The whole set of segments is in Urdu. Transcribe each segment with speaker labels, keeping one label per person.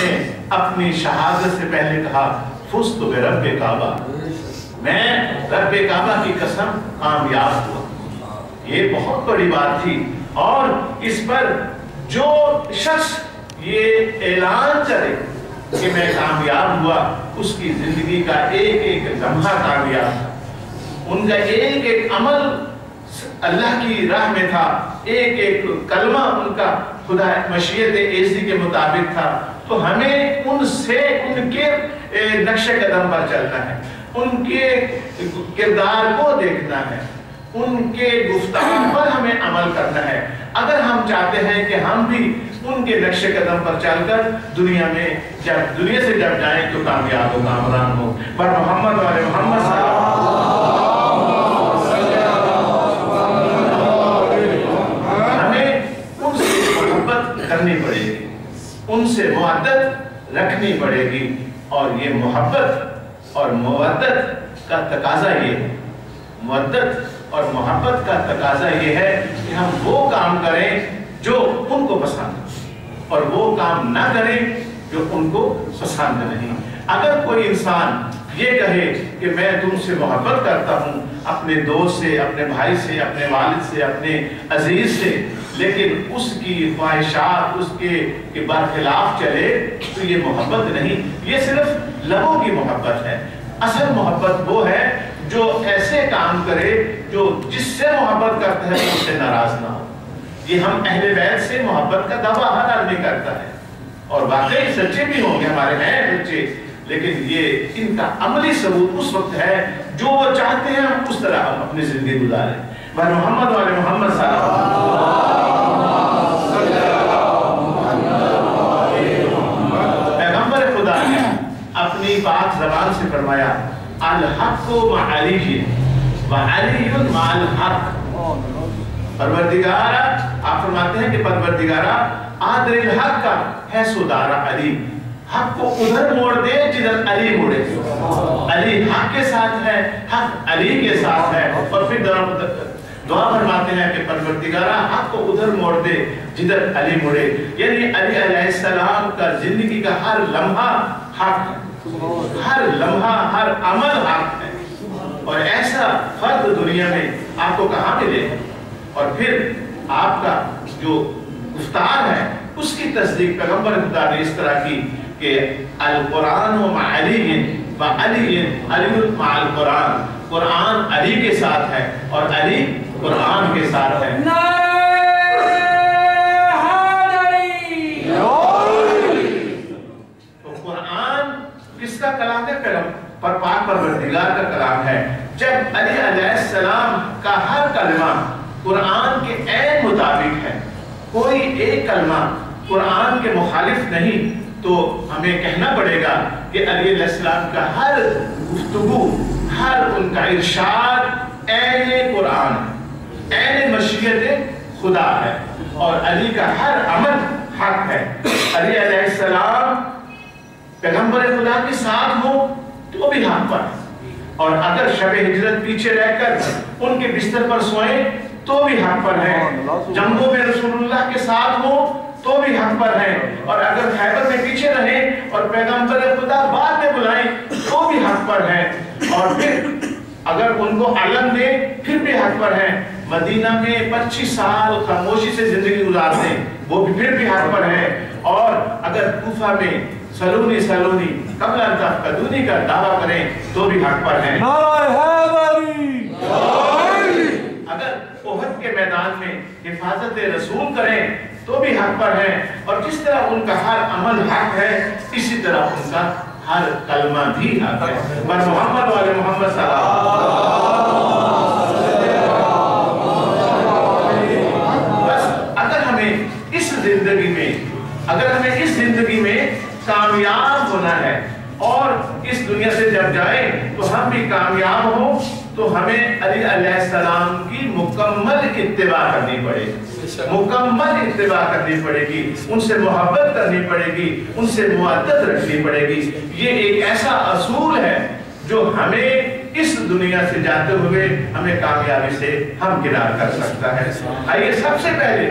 Speaker 1: نے اپنی شہادت سے پہلے کہا فزت برب کعبہ، میں رب کعبہ کی قسم کامیاب ہوا۔ یہ بہت بڑی بات تھی، اور اس پر جو شخص یہ اعلان کرے کہ میں کامیاب ہوا، اس کی زندگی کا ایک ایک لمحہ کامیاب تھا، ان کا ایک ایک عمل اللہ کی راہ میں تھا، ایک ایک کلمہ ان کا خدا مشیت ایزی کے مطابق تھا۔ تو ہمیں ان سے ان کے نقش قدم پر چلنا ہے، ان کے کردار کو دیکھنا ہے، ان کے گفتار پر ہمیں عمل کرنا ہے، اگر ہم چاہتے ہیں کہ ہم بھی ان کے نقش قدم پر چل کر دنیا سے جب جائیں تو کامیاب ہو، کامران ہو۔ پر محمد والے محمد صلی اللہ علیہ وسلم، ہمیں ان سے محبت کرنی پڑے گی، ان سے مودت رکھنی پڑے گی، اور یہ محبت اور مودت کا تقاضا یہ ہے، مودت اور محبت کا تقاضا یہ ہے کہ ہم وہ کام کریں جو ان کو پسند ہے، اور وہ کام نہ کریں جو ان کو پسند نہیں۔ اگر کوئی انسان یہ کہے کہ میں تم سے محبت کرتا ہوں، اپنے دوست سے، اپنے بھائی سے، اپنے والد سے، اپنے عزیز سے، لیکن اس کی خواہشات اس کے برخلاف چلے تو یہ محبت نہیں، یہ صرف لبوں کی محبت ہے۔ اصل محبت وہ ہے جو ایسے کام کرے جو جس سے محبت کرتا ہے اس سے ناراض نہ ہو۔ یہ ہم اہل بیت سے محبت کا دعویٰ ہر آدمی کرتا ہے، اور واقعی سچے بھی ہوں گے، ہمارے ہیں بچے، لیکن یہ ان کا عملی ثبوت اس وقت ہے جو وہ چاہتے ہیں ہم اس طرح ہم اپنی زندگی گزاریں۔ بھائی محمد والے محمد صلی اللہ علیہ وسلم، پیغمبر خدا نے اپنی پاک زبان سے فرمایا الحق مع علی وعلی مع الحق۔ پروردگارہ، آپ فرماتے ہیں کہ پروردگارہ آدر الحق کا ہے سودارہ علی، حق کو ادھر موڑ دے جدھر علی موڑے۔ علی حق کے ساتھ ہے، حق علی کے ساتھ ہے، اور پھر دعا فرماتے ہیں کہ پروردگارہ حق کو ادھر موڑ دے جدھر علی موڑے، یعنی علی علیہ السلام کا زندگی کا ہر لمحہ حق ہے، ہر لمحہ ہر عمل حق ہے، اور ایسا فرد دنیا میں آپ کو کہاں ملے؟ اور پھر آپ کا جو گفتار ہے اس کی تصدیق پیغمبر خدا نے اس طرح کی کہ القرآن مع علی وعلی علی مع القرآن، قرآن علی کے ساتھ ہے اور علی قرآن کے ساتھ ہے۔ تو قرآن کس کا کلام ہے؟ پر پاک پروردگار کا کلام ہے۔ جب علی علیہ السلام کا ہر کلمہ قرآن کے عین مطابق ہے، کوئی ایک کلمہ قرآن کے مخالف نہیں، تو ہمیں کہنا پڑے گا کہ علی علیہ السلام کا ہر گفتگو، ہر ان کا ارشاد عین قرآن ہے، عین مشیت خدا ہے، اور علی کا ہر عمل حق ہے۔ علی علیہ السلام پیغمبر خدا کے ساتھ ہو تو بھی حق پر، اور اگر شب ہجرت پیچھے رہ کر ان کے بستر پر سوئیں تو بھی حق پر ہے، جنگوں میں رسول اللہ کے ساتھ ہو تو بھی حق پر ہے، اور اگر خیبر میں پیچھے رہیں اور پیغمبر خدا بعد میں بلائیں تو بھی حق پر ہے، اور پھر اگر ان کو علم دیں پھر بھی حق پر ہے، مدینہ میں 25 سال خاموشی سے زندگی گزار دیں وہ بھی پھر بھی حق پر ہے، اور اگر کوفہ میں سلونی قبل ان تفقدونی کا دعویٰ کریں تو بھی حق پر ہیں۔ اگر احد کے میدان میں حفاظت رسول کریں تو بھی حق پر ہیں، اور جس طرح ان کا ہر عمل حق ہے اسی طرح ان کا ہر کلمہ بھی حق ہے۔ بس محمد والے محمد صلی اللہ علیہ وسلم، بس اگر ہمیں اس زندگی میں کامیاب ہونا ہے اور اس دنیا سے جب جائیں تو ہم بھی کامیاب ہوں، تو ہمیں علی علیہ السلام کی مکمل اتباع کرنی پڑے گی، مکمل اتباع کرنی پڑے گی، ان سے محبت کرنی پڑے گی، ان سے مودت رکھنی پڑے گی۔ یہ ایک ایسا اصول ہے جو ہمیں اس دنیا سے جاتے ہوئے ہمیں کامیابی سے ہمکنار کر سکتا ہے۔ آئیے سب سے پہلے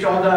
Speaker 1: 14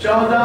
Speaker 1: 14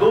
Speaker 1: 2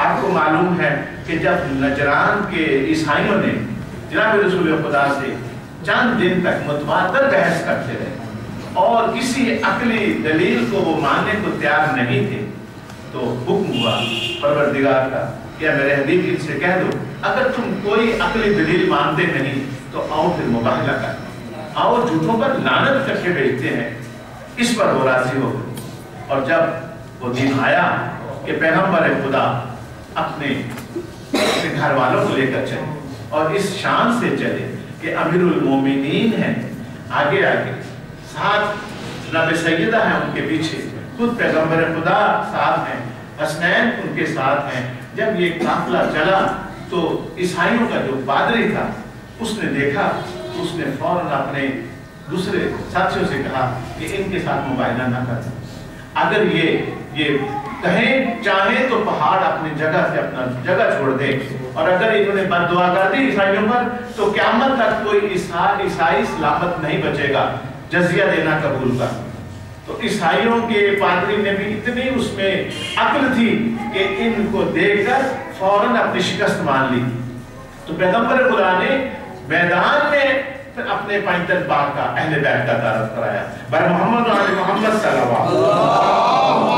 Speaker 1: آپ کو معلوم ہے کہ جب نجران کے عیسائیوں نے جناب رسول خدا سے چند دن تک متبادل بحث کرتے رہے اور کسی عقلی دلیل کو وہ ماننے کو تیار نہیں تھے، تو حکم ہوا پروردگار کا کہ میرے حبیب ان سے کہہ دو اگر تم کوئی عقلی دلیل مانتے نہیں تو آؤ پھر مباہلہ کر، آؤ جھوٹوں پر لعنت کر کے بیچتے ہیں، اس پر وہ راضی ہو گئے۔ اور جب وہ دن آیا کہ پیغمبر خدا اپنے گھر والوں کو لے کر چلے اور اس شان سے چلے کہ امیر المومنین ہیں آگے آگے، ساتھ جناب سیدہ ہیں ان کے پیچھے، خود پیغمبر خدا ساتھ ہیں، حسنین ان کے ساتھ ہیں۔ جب یہ قافلہ چلا تو عیسائیوں کا جو پادری تھا اس نے دیکھا تو اس نے فوراً اپنے دوسرے ساتھیوں سے کہا کہ ان کے ساتھ مباہلہ نہ کریں، اگر یہ کہیں چاہیں تو پہاڑ اپنی جگہ سے اپنا جگہ چھوڑ دیں، اور اگر انہوں نے بد دعا کر دی عیسائیوں پر تو قیامت تک کوئی عیسائی سلامت نہیں بچے گا، جزیہ دینا قبول کر۔ تو عیسائیوں کے پادری نے بھی اتنی اس میں عقل تھی کہ ان کو دیکھ کر فوراً اپنی شکست مان لی۔ تو پیغمبر خدا نے میدان میں پھر اپنے پینتن پاک کا اہل بیت کا تعارف کرایا۔ بر محمد و آل محمد صلی اللہ علیہ وسلم۔